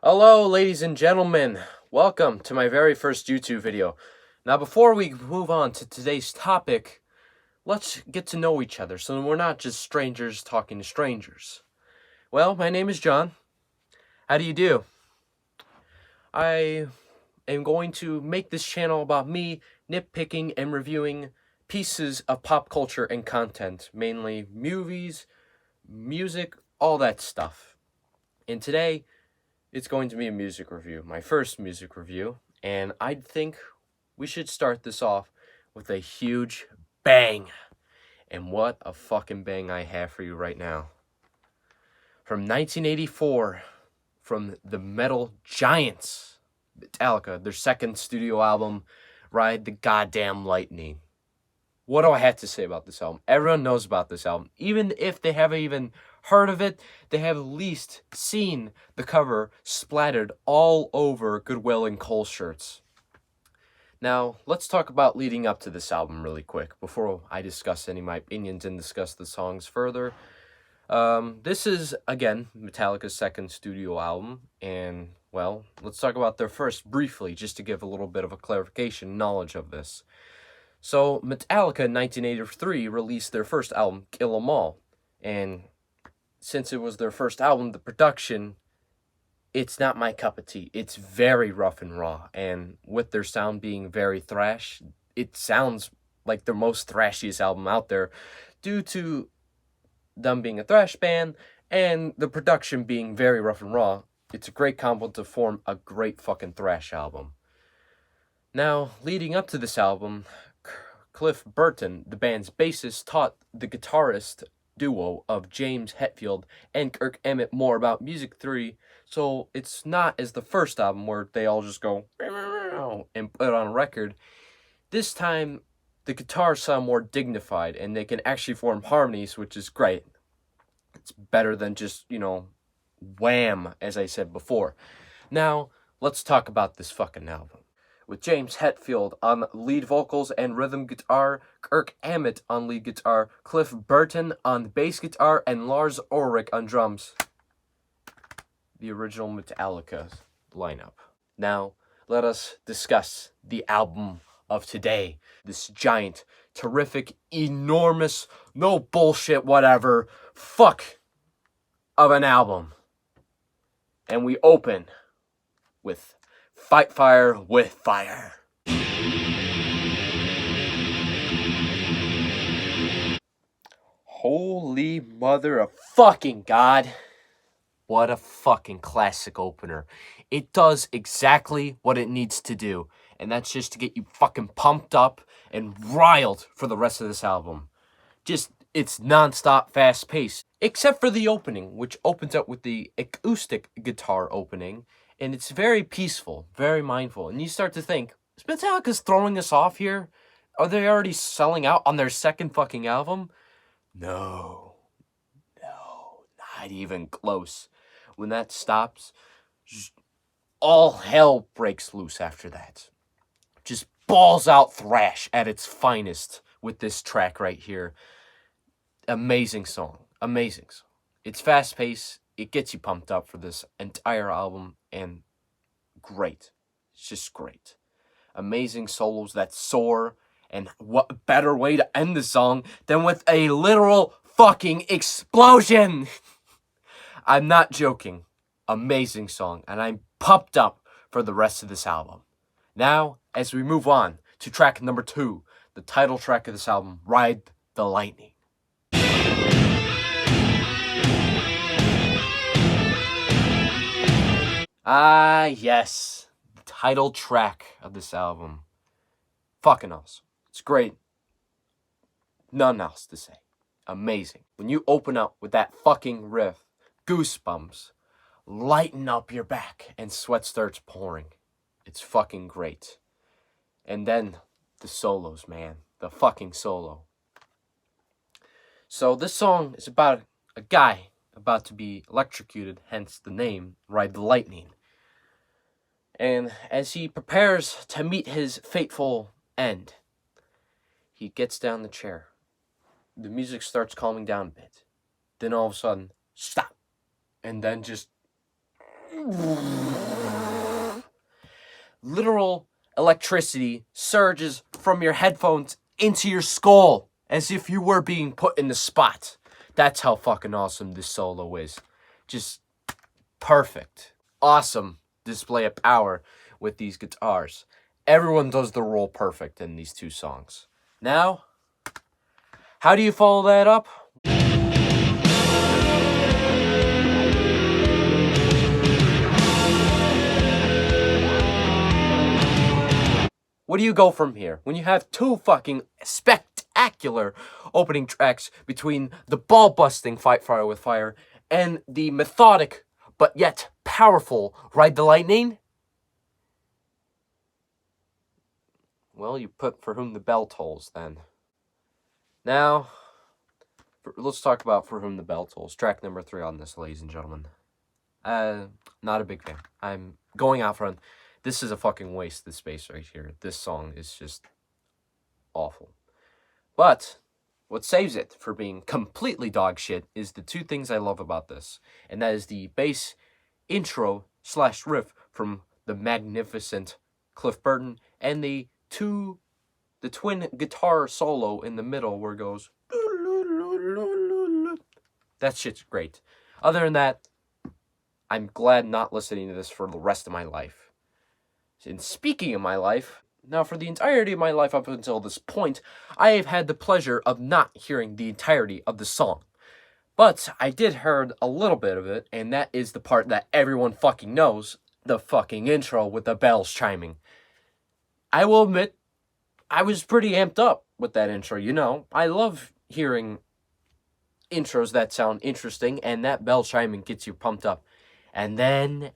Hello, ladies and gentlemen. Welcome to my very first YouTube video. Now, before we move on to today's topic, let's get to know each other so we're not just strangers talking to strangers. Well, my name is John. How do you do? I am going to make this channel about me nitpicking and reviewing pieces of pop culture and content, mainly movies, music, all that stuff. And today, it's going to be a music review, my first music review, and I think we should start this off with a huge bang. And what a fucking bang I have for you right now. From 1984, from the metal giants, Metallica, their second studio album, Ride the Goddamn Lightning. What do I have to say about this album? Everyone knows about this album. Even if they haven't even heard of it, they have at least seen the cover splattered all over Goodwill and Cole shirts. Now, let's talk about leading up to this album really quick before I discuss any of my opinions and discuss the songs further. This is, again, Metallica's second studio album, and, well, let's talk about their first briefly, just to give a little bit of a clarification, knowledge of this. So, Metallica in 1983 released their first album, Kill 'Em All, and since it was their first album, the production, it's not my cup of tea. It's very rough and raw, and with their sound being very thrash, it sounds like their most thrashiest album out there due to them being a thrash band and the production being very rough and raw. It's a great combo to form a great fucking thrash album. Now, leading up to this album, Cliff Burton, the band's bassist, taught the guitarist duo of James Hetfield and Kirk Emmett more about music theory, so it's not as the first album where they all just go and put it on a record. This time, the guitars sound more dignified and they can actually form harmonies, which is great. It's better than just, wham, as I said before. Now, let's talk about this fucking album. With James Hetfield on lead vocals and rhythm guitar, Kirk Emmett on lead guitar, Cliff Burton on bass guitar, and Lars Ulrich on drums. The original Metallica lineup. Now, let us discuss the album of today. This giant, terrific, enormous, no bullshit, whatever, fuck of an album. And we open with Fight Fire with Fire. Holy mother of fucking God. What a fucking classic opener. It does exactly what it needs to do. And that's just to get you fucking pumped up and riled for the rest of this album. It's non-stop fast paced. Except for the opening, which opens up with the acoustic guitar opening. And it's very peaceful, very mindful. And you start to think, is Metallica's throwing us off here? Are they already selling out on their second fucking album? No, not even close. When that stops, all hell breaks loose after that. Just balls out thrash at its finest with this track right here. Amazing song. Amazing song. It's fast-paced. It gets you pumped up for this entire album, and great. It's just great. Amazing solos that soar, and what better way to end the song than with a literal fucking explosion? I'm not joking. Amazing song, and I'm pumped up for the rest of this album. Now, as we move on to track number 2, the title track of this album, Ride the Lightning. Ah, yes. The title track of this album. Fucking awesome. It's great. Nothing else to say. Amazing. When you open up with that fucking riff, goosebumps lighten up your back and sweat starts pouring. It's fucking great. And then the solos, man. The fucking solo. So this song is about a guy about to be electrocuted, hence the name, Ride the Lightning. And as he prepares to meet his fateful end, he gets down the chair. The music starts calming down a bit. Then all of a sudden, stop. And then just Literal electricity surges from your headphones into your skull as if you were being put in the spot. That's how fucking awesome this solo is. Just perfect. Awesome display of power with these guitars. Everyone does the role perfect in these two songs. Now, how do you follow that up? What do you go from here when you have two fucking spectacular opening tracks between the ball-busting Fight Fire with Fire and the methodic but yet powerful Ride the Lightning? Well, you put For Whom the Bell Tolls then. Now, let's talk about For Whom the Bell Tolls. Track number 3 on this, ladies and gentlemen. Not a big fan. I'm going out front. This is a fucking waste of space right here. This song is just awful. But what saves it for being completely dog shit is the two things I love about this. And that is the bass intro / riff from the magnificent Cliff Burton and the twin guitar solo in the middle where it goes. That shit's great. Other than that, I'm glad not listening to this for the rest of my life. And speaking of my life, now for the entirety of my life up until this point, I have had the pleasure of not hearing the entirety of the song. But I did hear a little bit of it, and that is the part that everyone fucking knows, the fucking intro with the bells chiming. I will admit, I was pretty amped up with that intro, you know. I love hearing intros that sound interesting, and that bell chiming gets you pumped up. And then,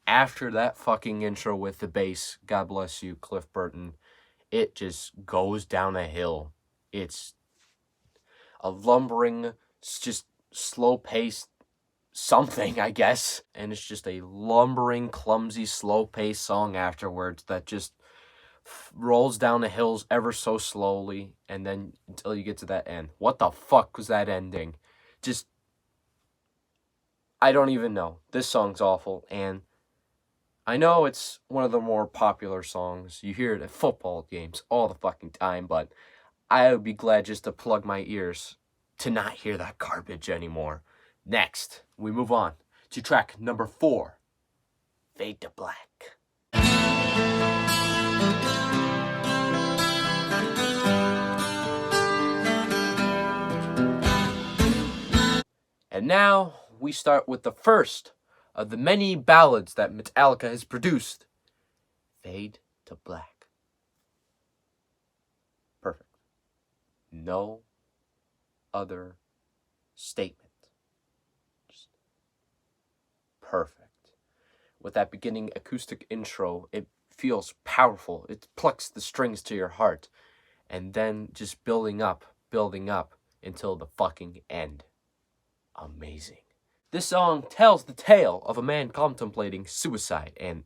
after that fucking intro with the bass, God bless you, Cliff Burton, it just goes down a hill. It's a lumbering, just slow-paced something, I guess. And it's just a lumbering, clumsy, slow-paced song afterwards that just rolls down the hills ever so slowly, and then until you get to that end. What the fuck was that ending? Just, I don't even know. This song's awful, and I know it's one of the more popular songs. You hear it at football games all the fucking time, but I would be glad just to plug my ears to not hear that garbage anymore. Next, we move on to track number 4, Fade to Black. And now we start with the first of the many ballads that Metallica has produced, Fade to Black. Perfect. No other statement. Just perfect. With that beginning acoustic intro, it feels powerful. It plucks the strings to your heart. And then just building up until the fucking end. Amazing. This song tells the tale of a man contemplating suicide, and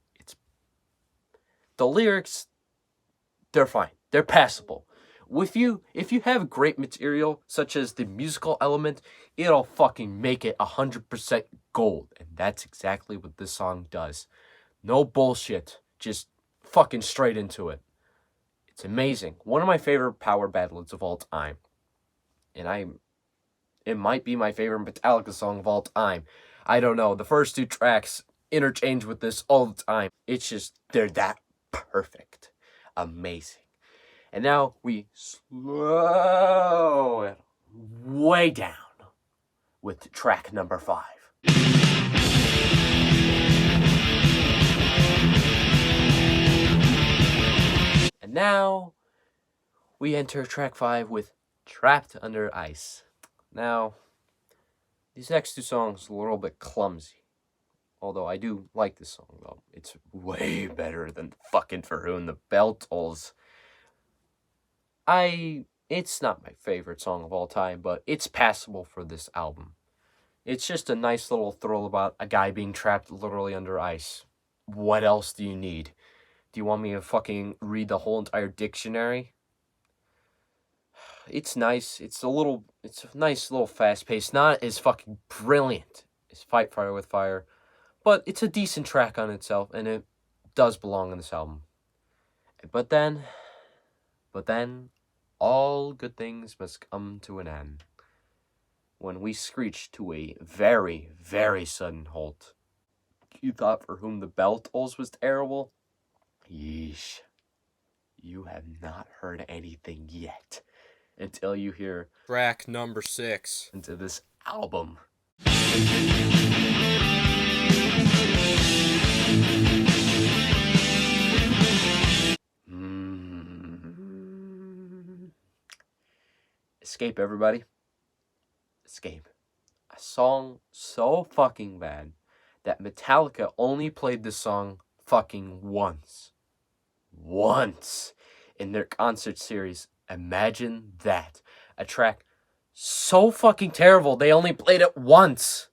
the lyrics, they're fine. They're passable. If you have great material, such as the musical element, it'll fucking make it 100% gold. And that's exactly what this song does. No bullshit. Just fucking straight into it. It's amazing. One of my favorite power ballads of all time. And it might be my favorite Metallica song of all time. I don't know. The first 2 tracks interchange with this all the time. It's just, they're that perfect. Amazing. And now we slow it way down with track number 5. And now we enter track 5 with Trapped Under Ice. Now, these next 2 songs are a little bit clumsy. Although I do like this song, though. It's way better than fucking For Whom the Bell Tolls. It's not my favorite song of all time, but it's passable for this album. It's just a nice little thrill about a guy being trapped literally under ice. What else do you need? Do you want me to fucking read the whole entire dictionary? It's nice. It's a nice little fast pace. Not as fucking brilliant as Fight Fire with Fire, But it's a decent track on itself, and it does belong on this album. But then, all good things must come to an end. When we screech to a very, very sudden halt. You thought For Whom the Bell Tolls was terrible? Yeesh. You have not heard anything yet until you hear track number 6 into this album. Escape, everybody. Escape. A song so fucking bad that Metallica only played this song fucking once. Once in their concert series. Imagine that. A track so fucking terrible they only played it once.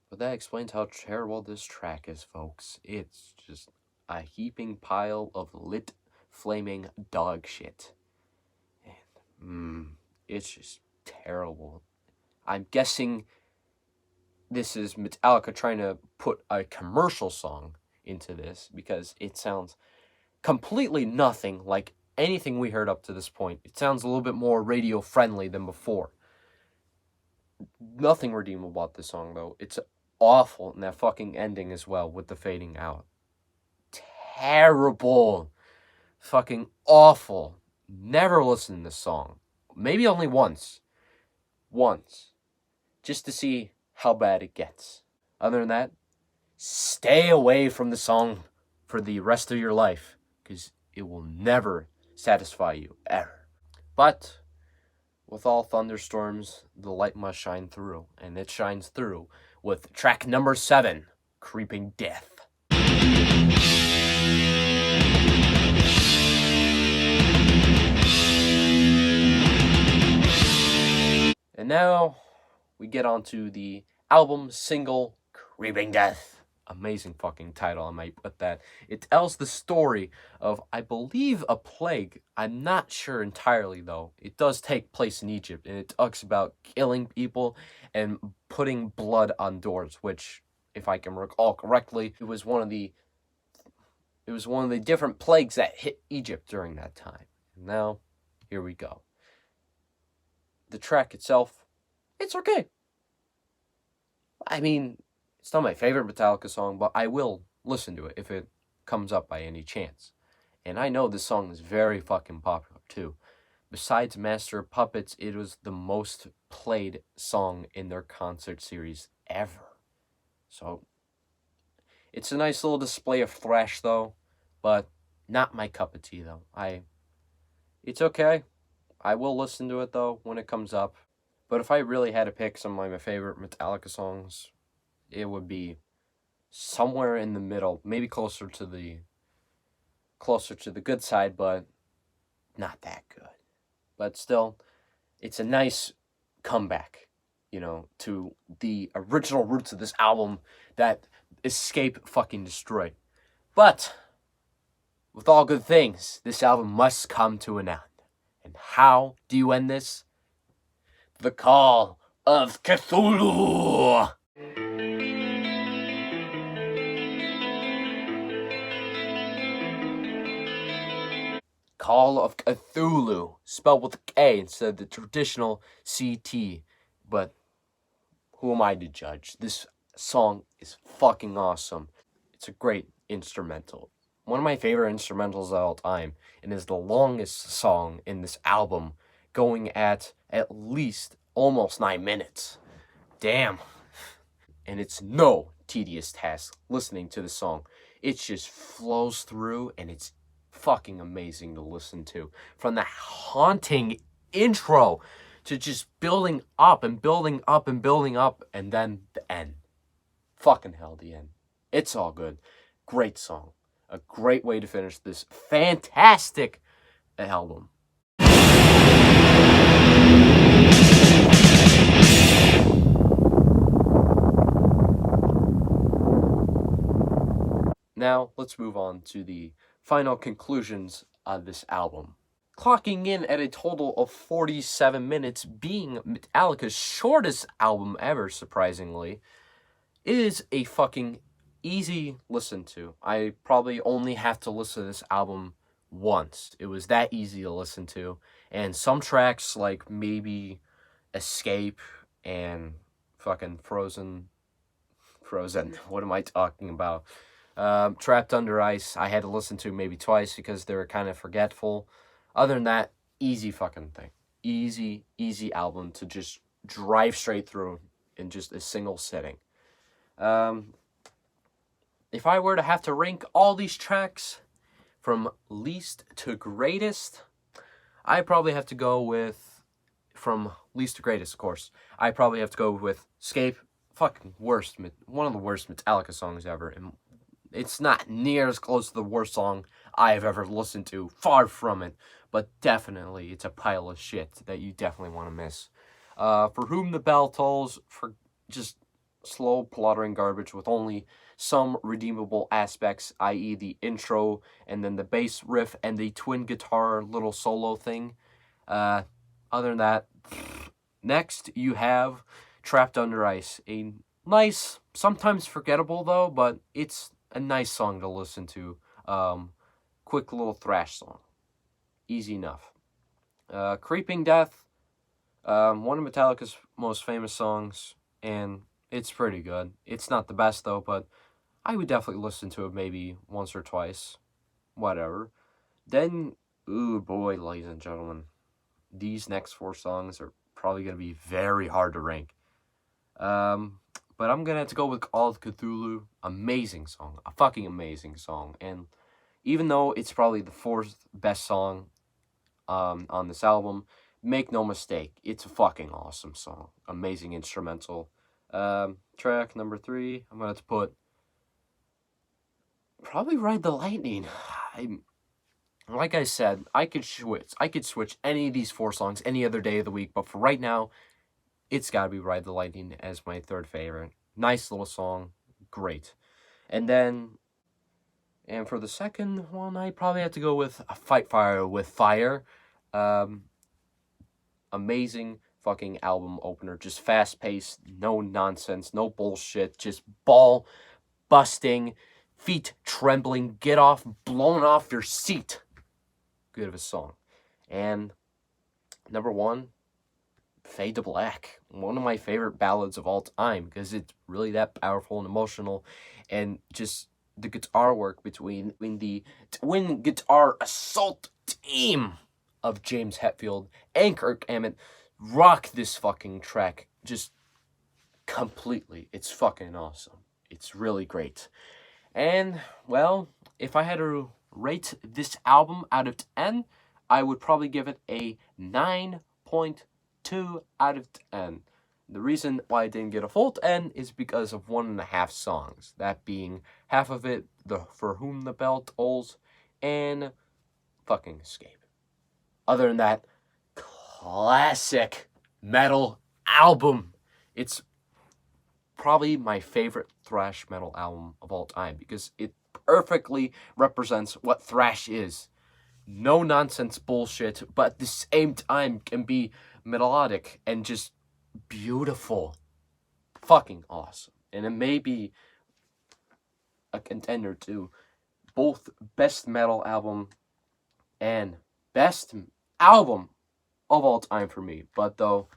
But that explains how terrible this track is, folks. It's just a heaping pile of lit, flaming dog shit. And, it's just terrible. I'm guessing this is Metallica trying to put a commercial song into this because it sounds completely nothing like anything we heard up to this point. It sounds a little bit more radio friendly than before. Nothing redeemable about this song, though. It's awful, and that fucking ending as well with the fading out. Terrible. Fucking awful. Never listen to this song. Maybe only once. Once. Just to see how bad it gets. Other than that, stay away from the song for the rest of your life, because it will never satisfy you, ever. But with all thunderstorms, the light must shine through, and it shines through with track number 7, Creeping Death. And now we get on to the album single, Creeping Death. Amazing fucking title, I might put that. It tells the story of, I believe, a plague. I'm not sure entirely, though. It does take place in Egypt, and it talks about killing people and putting blood on doors, which, if I can recall correctly, it was one of the different plagues that hit Egypt during that time. And now, here we go. The track itself, it's okay. I mean, it's not my favorite Metallica song, but I will listen to it if it comes up by any chance. And I know this song is very fucking popular, too. Besides Master of Puppets, it was the most played song in their concert series ever. So, it's a nice little display of thrash, though, but not my cup of tea, though. It's okay. I will listen to it, though, when it comes up. But if I really had to pick some of my favorite Metallica songs, it would be somewhere in the middle, maybe closer to the good side, but not that good. But still, it's a nice comeback, to the original roots of this album that Escape fucking destroyed. But with all good things, this album must come to an end. And how do you end this? The Call of Cthulhu! Call of Cthulhu, spelled with a K instead of the traditional CT. But who am I to judge? This song is fucking awesome. It's a great instrumental. One of my favorite instrumentals of all time, and is the longest song in this album, going at least almost 9 minutes. Damn. And it's no tedious task listening to the song. It just flows through, and it's fucking amazing to listen to. From the haunting intro to just building up and building up and building up, and then the end. Fucking hell, the end. It's all good. Great song. A great way to finish this fantastic album. Now, let's move on to the final conclusions of this album. Clocking in at a total of 47 minutes, being Metallica's shortest album ever, surprisingly. It is a fucking easy listen to. I probably only have to listen to this album once. It was that easy to listen to. And some tracks, like maybe Escape and fucking Frozen. What am I talking about? Trapped Under Ice, I had to listen to maybe twice because they were kind of forgetful. Other than that, easy fucking thing. Easy album to just drive straight through in just a single sitting. If I were to have to rank all these tracks from least to greatest, I probably have to go with, from least to greatest, of course, I probably have to go with Escape. Fucking worst, one of the worst Metallica songs ever. And it's not near as close to the worst song I have ever listened to. Far from it. But definitely, it's a pile of shit that you definitely want to miss. For Whom the Bell Tolls, for just slow, plottering garbage with only some redeemable aspects, i.e. the intro, and then the bass riff, and the twin guitar little solo thing. Other than that, next you have Trapped Under Ice. A nice, sometimes forgettable though, but it's a nice song to listen to. Quick little thrash song. Easy enough. Creeping Death, one of Metallica's most famous songs, and it's pretty good. It's not the best though, but I would definitely listen to it maybe once or twice. Whatever. Then, ooh boy, ladies and gentlemen, these next 4 songs are probably going to be very hard to rank. But I'm going to have to go with Call of Cthulhu. Amazing song. A fucking amazing song. And even though it's probably the 4th best song on this album, make no mistake, it's a fucking awesome song. Amazing instrumental. Track number 3, I'm going to have to put probably Ride the Lightning. Like I said, I could switch any of these 4 songs any other day of the week, but for right now, it's gotta be Ride the Lightning as my 3rd favorite. Nice little song, great. And for the second one, I probably have to go with Fight Fire with Fire. Amazing fucking album opener, just fast paced, no nonsense, no bullshit, just ball busting, feet trembling, get off, blown off your seat. Good of a song. And number 1, Fade to Black. One of my favorite ballads of all time because it's really that powerful and emotional, and just the guitar work between the twin guitar assault team of James Hetfield and Kirk Hammett rock this fucking track just completely. It's fucking awesome. It's really great. And, well, if I had to rate this album out of 10, I would probably give it a 9.2 out of 10. The reason why I didn't get a full 10 is because of 1.5 songs. That being half of it, the For Whom the Bell Tolls, and fucking Escape. Other than that, classic metal album. It's probably my favorite thrash metal album of all time because it perfectly represents what thrash is. No nonsense bullshit, but at the same time can be melodic and just beautiful. Fucking awesome. And it may be a contender to both best metal album and best album of all time for me. But though,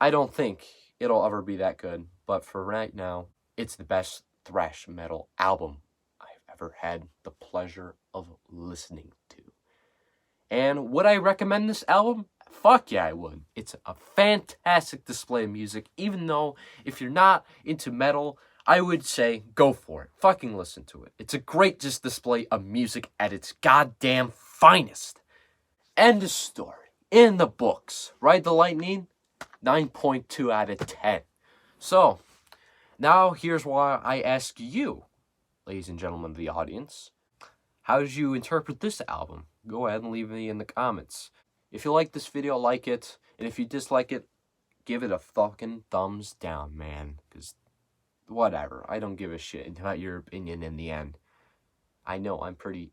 I don't think it'll ever be that good. But for right now, it's the best thrash metal album I've ever had the pleasure of listening to. And would I recommend this album? Fuck yeah, I would. It's a fantastic display of music. Even though, if you're not into metal, I would say go for it. Fucking listen to it. It's a great just display of music at its goddamn finest. End of story. In the books. Ride the Lightning, 9.2 out of 10. So, now here's why I ask you, ladies and gentlemen of the audience, how did you interpret this album? Go ahead and leave me in the comments. If you like this video, like it. And if you dislike it, give it a fucking thumbs down, man. Because, whatever. I don't give a shit about your opinion in the end. I know I'm pretty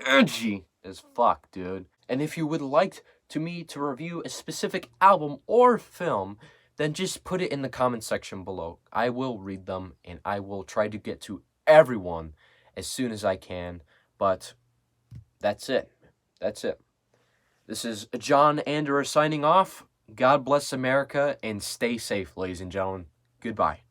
edgy as fuck, dude. And if you would like me to review a specific album or film, then just put it in the comment section below. I will read them, and I will try to get to everyone as soon as I can. But that's it. That's it. This is John Anderer signing off. God bless America, and stay safe, ladies and gentlemen. Goodbye.